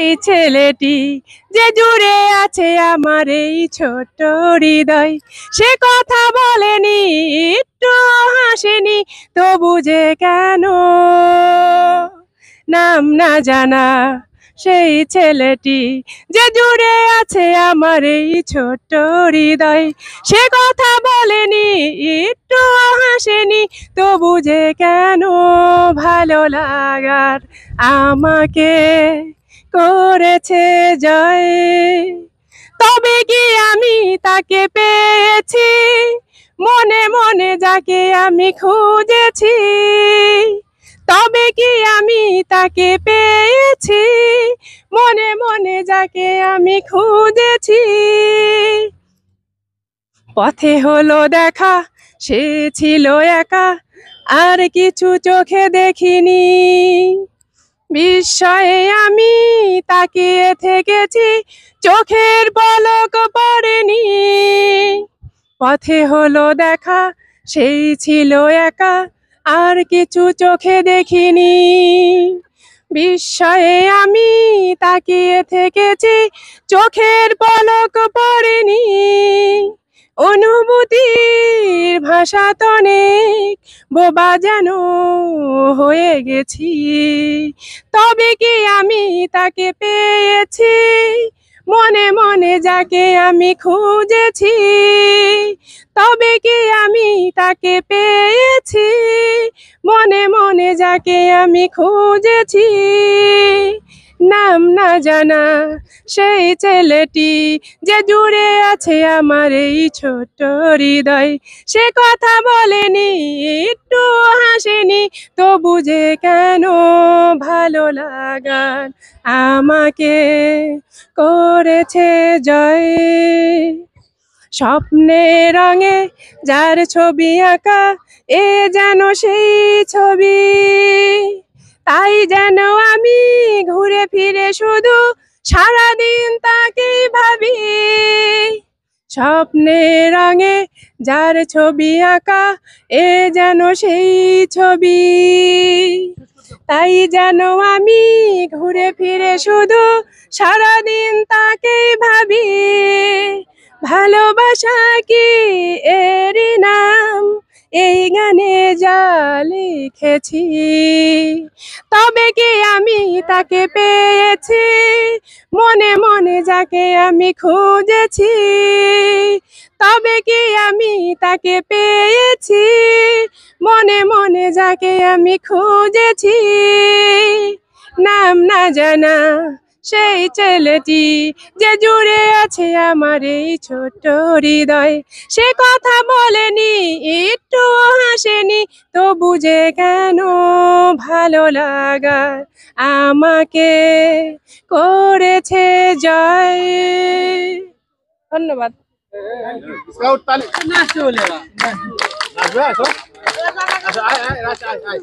এই ছেলেটি যে জুড়ে আছে আমার এই ছোট্ট হৃদয়, সে কথা বলেনি, একটু হাসেনি, তবু যে কেন নাম না জানা সেই ছেলেটি যে জুড়ে আছে আমার এই ছোট্ট হৃদয়, সে কথা বলেনি, একটু হাসেনি, তবু যে কেন ভালো লাগার আমাকে করেছে জয়। তবে কি আমি তাকে পেয়েছি, মনে মনে যাকে আমি খুঁজেছি? তবে কি আমি তাকে পেয়েছি, মনে মনে যাকে আমি খুঁজেছি? পথে হলো দেখা, সে ছিল একা, আর কিছু চোখে দেখিনি। বিস্ময়ে আমি তাকিয়ে থেকেছি, চোখের পলক পড়েনি। পথে হলো দেখা, সেই ছিল একা, আর কিছু চোখে দেখিনি। বিস্ময়ে আমি তাকিয়ে থেকেছি, চোখের পলক পড়েনি। অনুভূতির ভাষা অনেক বোবা যেন হয়ে গেছি। তবে কি আমি তাকে পেয়েছি, মনে মনে যাকে আমি খুঁজেছি? তবে কি আমি তাকে পেয়েছি, মনে মনে যাকে আমি খুঁজেছি? নাম না জানা সেই ছেলেটি যে জুড়ে আছে আমার এই ছোট্ট হৃদয়, সে কথা বলেনি, একটু হাসেনি, তবু যে কেন ভালো লাগার আমাকে করেছে জয়। স্বপ্নের রঙে যার ছবি আঁকা, এ যেন সেই ছবি। তাই যেন আমি ঘুরে ফিরে শুধু সারাদিন তাকেই ভাবি। স্বপ্নের রঙে যার ছবি আঁকা, এ যেন সেই ছবি। তাই যেন আমি ঘুরে ফিরে শুধু সারাদিন তাকেই ভাবি। ভালোবাসা কি এরই নাম, এই গানে যা লিখেছি? তবে কি আমি তাকে পেয়েছি, মনে মনে যাকে আমি খুঁজেছি? তবে কি আমি তাকে পেয়েছি, মনে মনে যাকে আমি খুঁজেছি? নাম না জানা সেই ছেলেটি যে জুড়ে আছে আমার এই ছোট্ট হৃদয়, সে কথা বলেনি, একটু হাসেনি, তবু যে কেন ভালো লাগার আমাকে করেছে জয়। ধন্যবাদ। স্কাউট তালে না চলে বা আসবে আসো আচ্ছা আয় আয় আয় আয়